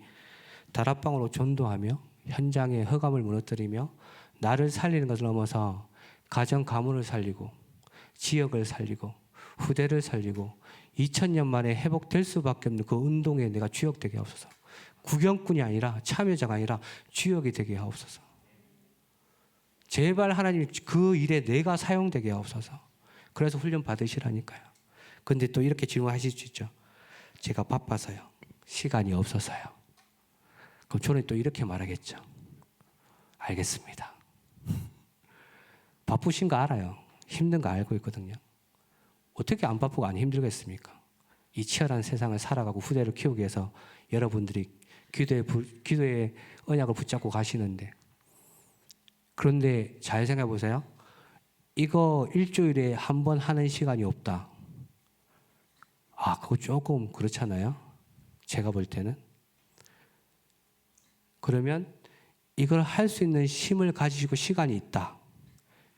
[SPEAKER 1] 다락방으로 전도하며 현장의 흑암을 무너뜨리며 나를 살리는 것을 넘어서 가정 가문을 살리고 지역을 살리고 후대를 살리고 2000년 만에 회복될 수밖에 없는 그 운동에 내가 주역되게 하옵소서. 구경꾼이 아니라 참여자가 아니라 주역이 되게 하옵소서. 제발 하나님 그 일에 내가 사용되게 하옵소서. 그래서 훈련 받으시라니까요. 근데 또 이렇게 질문하실 수 있죠. 제가 바빠서요. 시간이 없어서요. 그럼 저는 또 이렇게 말하겠죠. 알겠습니다. 바쁘신 거 알아요. 힘든 거 알고 있거든요. 어떻게 안 바쁘고 안 힘들겠습니까? 이 치열한 세상을 살아가고 후대를 키우기 위해서 여러분들이 기도의 언약을 붙잡고 가시는데, 그런데 잘 생각해 보세요. 이거 일주일에 한 번 하는 시간이 없다. 그거 조금 그렇잖아요. 제가 볼 때는. 그러면 이걸 할 수 있는 힘을 가지시고 시간이 있다.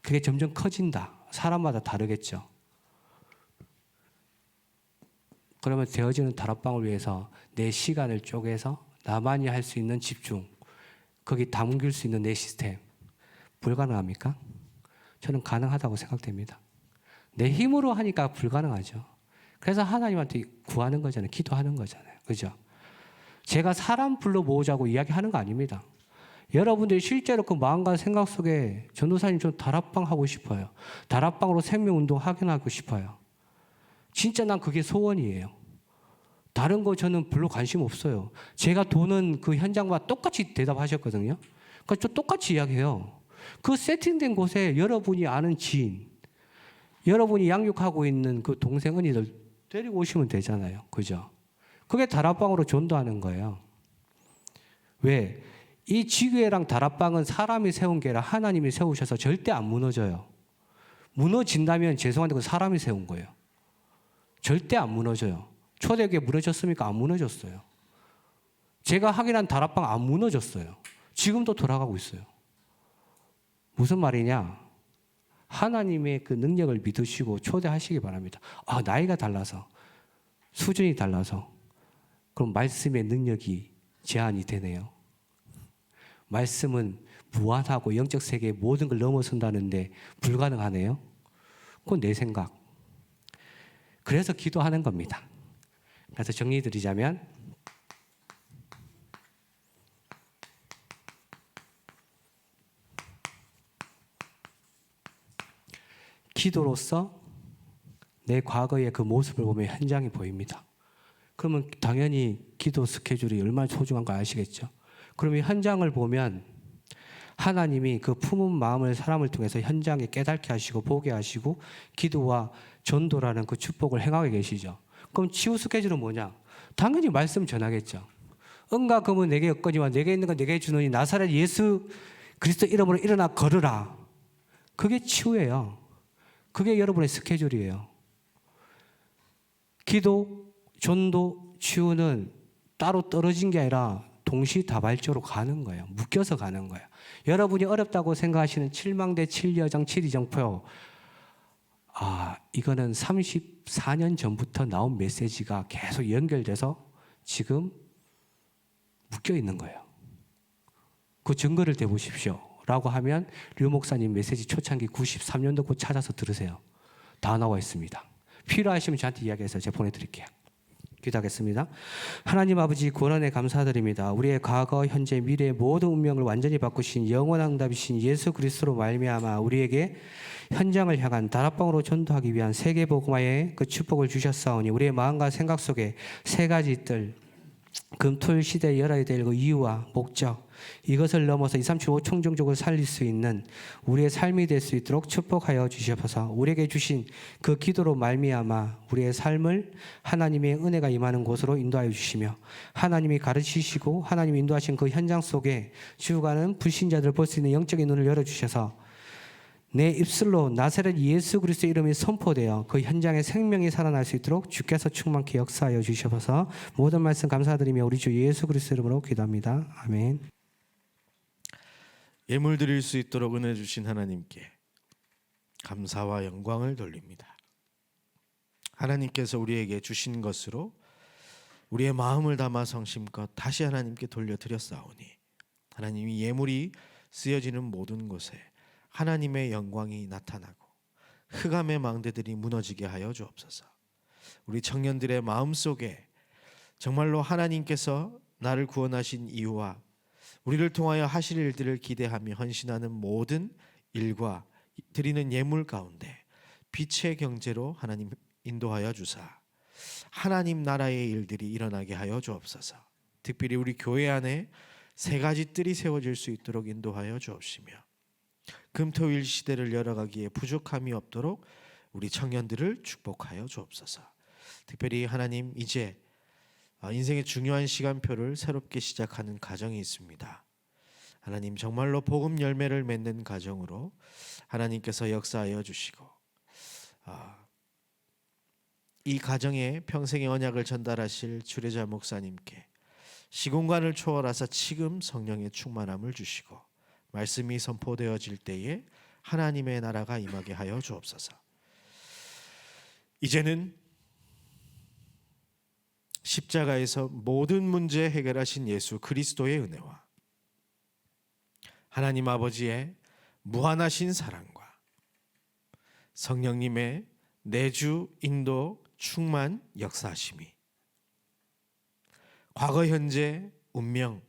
[SPEAKER 1] 그게 점점 커진다. 사람마다 다르겠죠. 그러면 되어지는 다락방을 위해서 내 시간을 쪼개서 나만이 할 수 있는 집중, 거기 담길 수 있는 내 시스템, 불가능합니까? 저는 가능하다고 생각됩니다. 내 힘으로 하니까 불가능하죠. 그래서 하나님한테 구하는 거잖아요. 기도하는 거잖아요. 그죠? 제가 사람 불러 모으자고 이야기하는 거 아닙니다. 여러분들이 실제로 그 마음과 생각 속에 전도사님 좀 다락방 하고 싶어요. 다락방으로 생명운동 확인하고 싶어요. 진짜 난 그게 소원이에요. 다른 거 저는 별로 관심 없어요. 제가 도는 그 현장과 똑같이 대답하셨거든요. 그러니까 저 똑같이 이야기해요. 그 세팅된 곳에 여러분이 아는 지인, 여러분이 양육하고 있는 그 동생 언니들 데리고 오시면 되잖아요. 그죠? 그게 다락방으로 전도하는 거예요. 왜? 이 지교회랑 다락방은 사람이 세운 게 아니라 하나님이 세우셔서 절대 안 무너져요. 무너진다면 죄송한데 그 사람이 세운 거예요. 절대 안 무너져요. 초대교회 무너졌습니까? 안 무너졌어요. 제가 확인한 다락방 안 무너졌어요. 지금도 돌아가고 있어요. 무슨 말이냐? 하나님의 그 능력을 믿으시고 초대하시기 바랍니다. 나이가 달라서, 수준이 달라서, 그럼 말씀의 능력이 제한이 되네요. 말씀은 무한하고 영적 세계의 모든 걸 넘어선다는데 불가능하네요. 그건 내 생각. 그래서 기도하는 겁니다. 그래서 정리드리자면, 기도로서 내 과거의 그 모습을 보면 현장이 보입니다. 그러면 당연히 기도 스케줄이 얼마나 소중한 거 아시겠죠? 그러면 현장을 보면 하나님이 그 품은 마음을 사람을 통해서 현장에 깨닫게 하시고 보게 하시고 기도와 전도라는 그 축복을 행하게 계시죠. 그럼 치유 스케줄은 뭐냐? 당연히 말씀 전하겠죠. 은과 금은 내게 없거니와 내게 있는 건 내게 주노니 나사렛 예수 그리스도 이름으로 일어나 걸으라. 그게 치유예요. 그게 여러분의 스케줄이에요. 기도, 전도, 치유는 따로 떨어진 게 아니라 동시다발적으로 가는 거예요. 묶여서 가는 거예요. 여러분이 어렵다고 생각하시는 7망대 7여정 7이정표, 이거는 34년 전부터 나온 메시지가 계속 연결돼서 지금 묶여 있는 거예요. 그 증거를 대보십시오 라고 하면 류 목사님 메시지 초창기 93년도 거 찾아서 들으세요. 다 나와 있습니다. 필요하시면 저한테 이야기해서 제가 보내드릴게요. 기도하겠습니다. 하나님 아버지 구원에 감사드립니다. 우리의 과거, 현재, 미래의 모든 운명을 완전히 바꾸신 영원한 응답이신 예수 그리스도로 말미암아 우리에게 현장을 향한 다락방으로 전도하기 위한 세계복음화의 그 축복을 주셨사오니 우리의 마음과 생각 속에 세 가지 뜰 금토일 시대에 열어야 될 그 이유와 목적, 이것을 넘어서 237 5총종족을 살릴 수 있는 우리의 삶이 될 수 있도록 축복하여 주시옵소서. 우리에게 주신 그 기도로 말미암아 우리의 삶을 하나님의 은혜가 임하는 곳으로 인도하여 주시며 하나님이 가르치시고 하나님이 인도하신 그 현장 속에 죽어가는 불신자들을 볼 수 있는 영적인 눈을 열어주셔서 내 입술로 나사렛 예수 그리스도의 이름이 선포되어 그 현장에 생명이 살아날 수 있도록 주께서 충만케 역사하여 주셔서 모든 말씀 감사드리며 우리 주 예수 그리스도 이름으로 기도합니다. 아멘.
[SPEAKER 2] 예물 드릴 수 있도록 은혜 주신 하나님께 감사와 영광을 돌립니다. 하나님께서 우리에게 주신 것으로 우리의 마음을 담아 성심껏 다시 하나님께 돌려드렸사오니 하나님이 예물이 쓰여지는 모든 곳에 하나님의 영광이 나타나고 흑암의 망대들이 무너지게 하여 주옵소서. 우리 청년들의 마음속에 정말로 하나님께서 나를 구원하신 이유와 우리를 통하여 하실 일들을 기대하며 헌신하는 모든 일과 드리는 예물 가운데 빛의 경제로 하나님 인도하여 주사 하나님 나라의 일들이 일어나게 하여 주옵소서. 특별히 우리 교회 안에 세 가지 뜰이 세워질 수 있도록 인도하여 주옵시며 금토일 시대를 열어가기에 부족함이 없도록 우리 청년들을 축복하여 주옵소서. 특별히 하나님 이제 인생의 중요한 시간표를 새롭게 시작하는 가정이 있습니다. 하나님 정말로 복음 열매를 맺는 가정으로 하나님께서 역사하여 주시고 이 가정에 평생의 언약을 전달하실 주례자 목사님께 시공간을 초월하사 지금 성령의 충만함을 주시고 말씀이 선포되어질 때에 하나님의 나라가 임하게 하여 주옵소서. 이제는 십자가에서 모든 문제 해결하신 예수 그리스도의 은혜와 하나님 아버지의 무한하신 사랑과 성령님의 내주 인도 충만 역사하심이 과거 현재 운명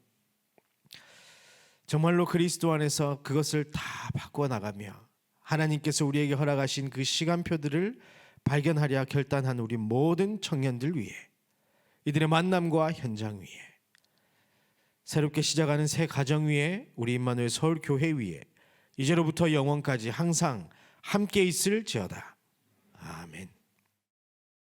[SPEAKER 2] 정말로 그리스도 안에서 그것을 다 바꿔나가며 하나님께서 우리에게 허락하신 그 시간표들을 발견하려 결단한 우리 모든 청년들 위해 이들의 만남과 현장 위에 새롭게 시작하는 새 가정 위에 우리 임마누엘 서울교회 위에 이제로부터 영원까지 항상 함께 있을지어다. 아멘.